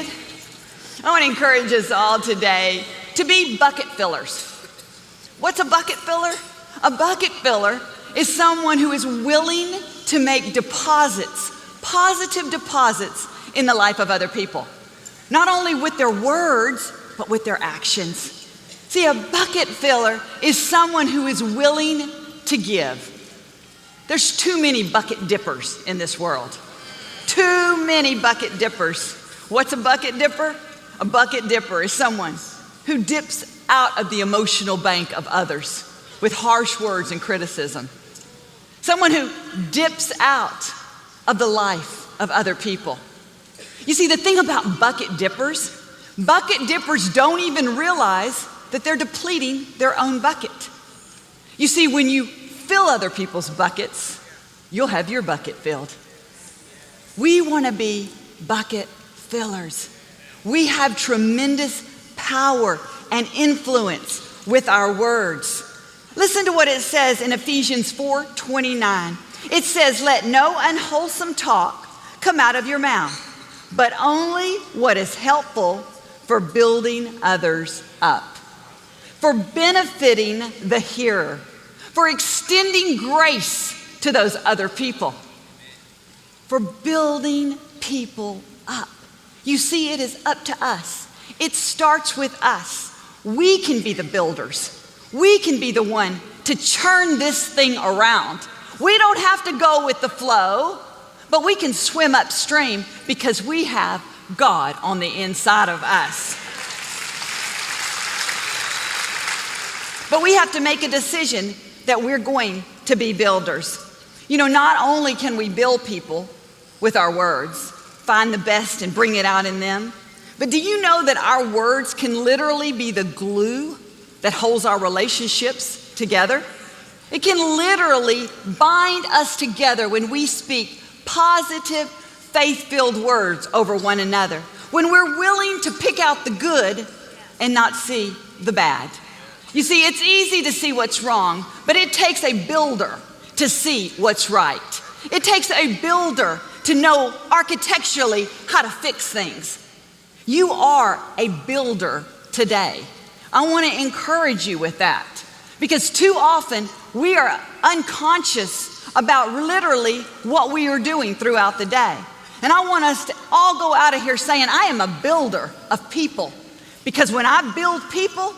seated? I want to encourage us all today to be bucket fillers. What's a bucket filler? A bucket filler is someone who is willing to make deposits, positive deposits in the life of other people. Not only with their words, but with their actions. See, a bucket filler is someone who is willing to give. There's too many bucket dippers in this world. Too many bucket dippers. What's a bucket dipper? A bucket dipper is someone who dips out of the emotional bank of others with harsh words and criticism. Someone who dips out of the life of other people. You see, the thing about bucket dippers don't even realize that they're depleting their own bucket. You see, when you fill other people's buckets, you'll have your bucket filled. We want to be bucket fillers. We have tremendous power and influence with our words. Listen to what it says in Ephesians 4:29. It says, "Let no unwholesome talk come out of your mouth, but only what is helpful for building others up, for benefiting the hearer, for extending grace to those other people, for building people up." You see, it is up to us. It starts with us. We can be the builders. We can be the one to churn this thing around. We don't have to go with the flow, but we can swim upstream because we have God on the inside of us. But we have to make a decision that we're going to be builders. You know, not only can we build people with our words, find the best and bring it out in them, but do you know that our words can literally be the glue that holds our relationships together? It can literally bind us together when we speak positive, faith-filled words over one another, when we're willing to pick out the good and not see the bad. You see, it's easy to see what's wrong, but it takes a builder to see what's right. It takes a builder to know architecturally how to fix things. You are a builder today. I want to encourage you with that, because too often we are unconscious about literally what we are doing throughout the day. And I want us to all go out of here saying, I am a builder of people, because when I build people,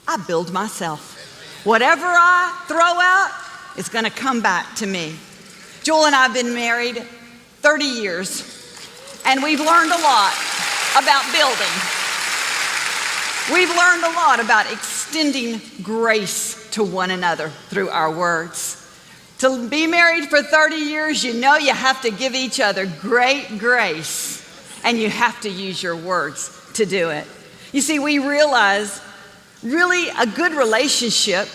I build myself. Whatever I throw out is going to come back to me. Joel and I have been married 30 years, and we've learned a lot about building. We've learned a lot about extending grace to one another through our words. To be married for 30 years, you know you have to give each other great grace, and you have to use your words to do it. You see, we realize really a good relationship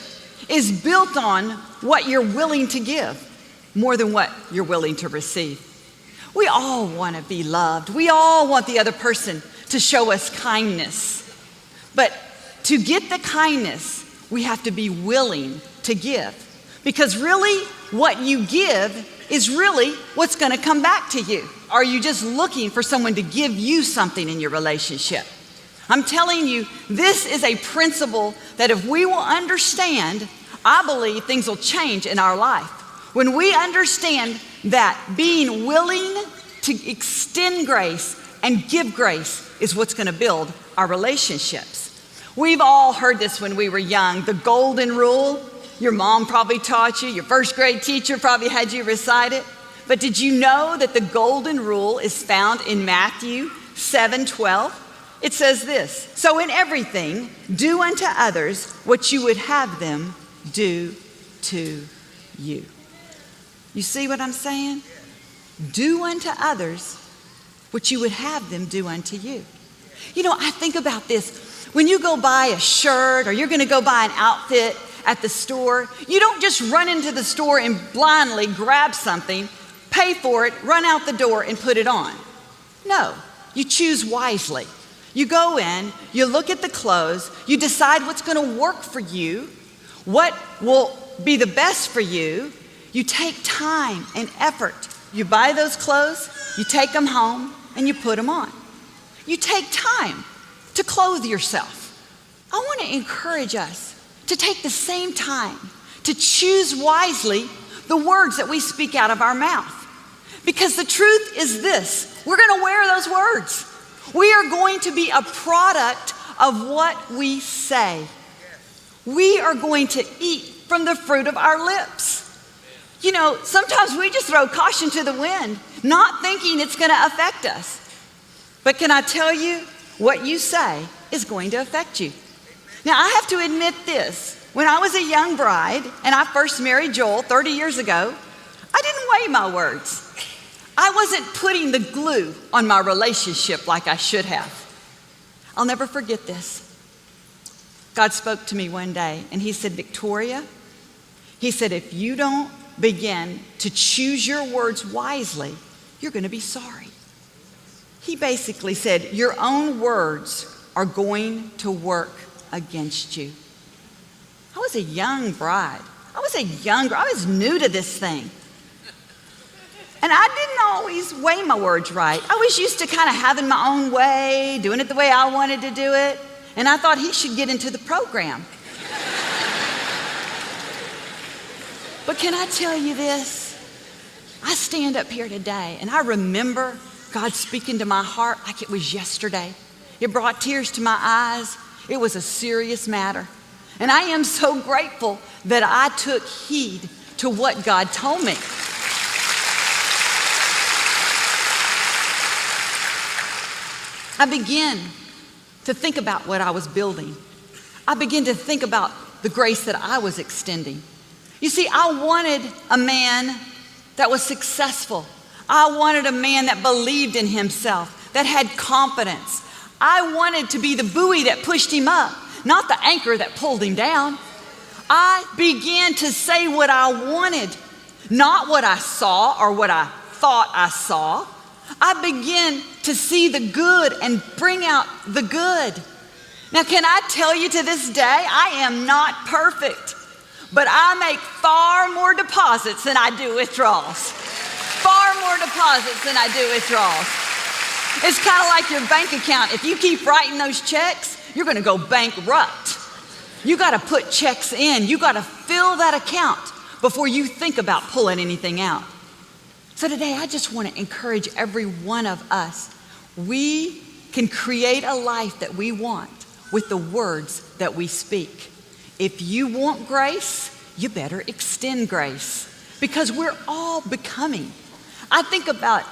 is built on what you're willing to give more than what you're willing to receive. We all want to be loved. We all want the other person to show us kindness. But to get the kindness, we have to be willing to give. Because really, what you give is really what's going to come back to you. Are you just looking for someone to give you something in your relationship? I'm telling you, this is a principle that if we will understand, I believe things will change in our life. When we understand that being willing to extend grace and give grace is what's going to build our relationships. We've all heard this when we were young, the golden rule. Your mom probably taught you, your first grade teacher probably had you recite it. But did you know that the golden rule is found in Matthew 7:12? It says this, "So in everything, do unto others what you would have them do to you." You see what I'm saying? Do unto others what you would have them do unto you. You know, I think about this. When you go buy a shirt or you're going to go buy an outfit at the store, you don't just run into the store and blindly grab something, pay for it, run out the door and put it on. No, you choose wisely. You go in, you look at the clothes, you decide what's going to work for you, what will be the best for you. You take time and effort. You buy those clothes, you take them home, and you put them on. You take time to clothe yourself. I want to encourage us to take the same time to choose wisely the words that we speak out of our mouth. Because the truth is this, we're going to wear those words. We are going to be a product of what we say. We are going to eat from the fruit of our lips. You know, sometimes we just throw caution to the wind, not thinking it's going to affect us. But can I tell you, what you say is going to affect you. Now, I have to admit this. When I was a young bride and I first married Joel 30 years ago, I didn't weigh my words. I wasn't putting the glue on my relationship like I should have. I'll never forget this. God spoke to me one day and he said, Victoria, he said, if you don't begin to choose your words wisely, you're going to be sorry. He basically said, your own words are going to work against you. I was a young bride. I was new to this thing. And I didn't always weigh my words right. I was used to kind of having my own way, doing it the way I wanted to do it. And I thought he should get into the program. But can I tell you this? I stand up here today and I remember God speaking to my heart like it was yesterday. It brought tears to my eyes. It was a serious matter. And I am so grateful that I took heed to what God told me. I began to think about what I was building. I began to think about the grace that I was extending. You see, I wanted a man that was successful. I wanted a man that believed in himself, that had confidence. I wanted to be the buoy that pushed him up, not the anchor that pulled him down. I began to say what I wanted, not what I saw or what I thought I saw. I began to see the good and bring out the good. Now, can I tell you to this day, I am not perfect, but I make far more deposits than I do withdrawals. Far more deposits than I do withdrawals. It's kind of like your bank account. If you keep writing those checks, you're going to go bankrupt. You got to put checks in. You got to fill that account before you think about pulling anything out. So today, I just want to encourage every one of us. We can create a life that we want with the words that we speak. If you want grace, you better extend grace because we're all becoming. I think about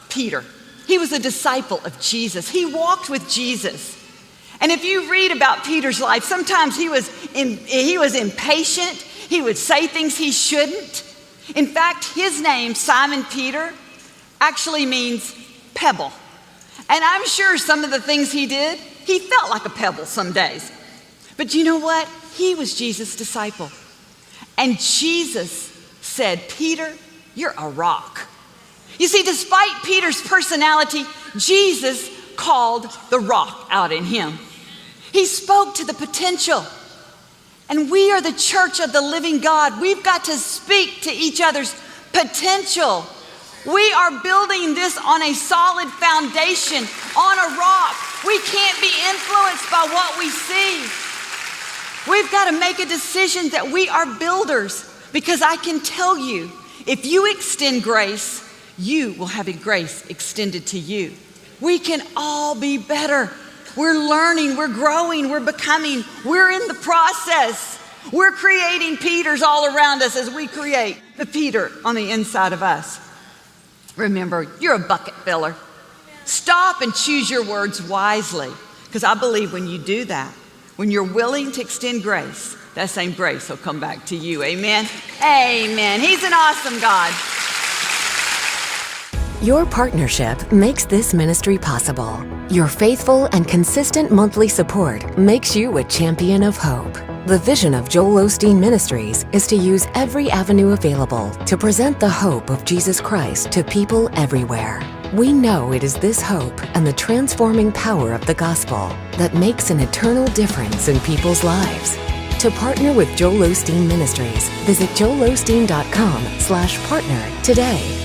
Peter. He was a disciple of Jesus. He walked with Jesus. And if you read about Peter's life, sometimes he was impatient. He would say things he shouldn't. In fact, his name, Simon Peter, actually means pebble. And I'm sure some of the things he did, he felt like a pebble some days. But you know what? He was Jesus' disciple. And Jesus said, Peter, you're a rock. You see, despite Peter's personality, Jesus called the rock out in him. He spoke to the potential. And we are the church of the living God. We've got to speak to each other's potential. We are building this on a solid foundation, on a rock. We can't be influenced by what we see. We've got to make a decision that we are builders, because I can tell you, if you extend grace, you will have a grace extended to you. We can all be better. We're learning, we're growing, we're becoming, we're in the process. We're creating Peters all around us as we create the Peter on the inside of us. Remember, you're a bucket filler. Stop and choose your words wisely, because I believe when you do that, when you're willing to extend grace, that same grace will come back to you. Amen? Amen. He's an awesome God. Your partnership makes this ministry possible. Your faithful and consistent monthly support makes you a champion of hope. The vision of Joel Osteen Ministries is to use every avenue available to present the hope of Jesus Christ to people everywhere. We know it is this hope and the transforming power of the gospel that makes an eternal difference in people's lives. To partner with Joel Osteen Ministries, visit joelosteen.com/partner today.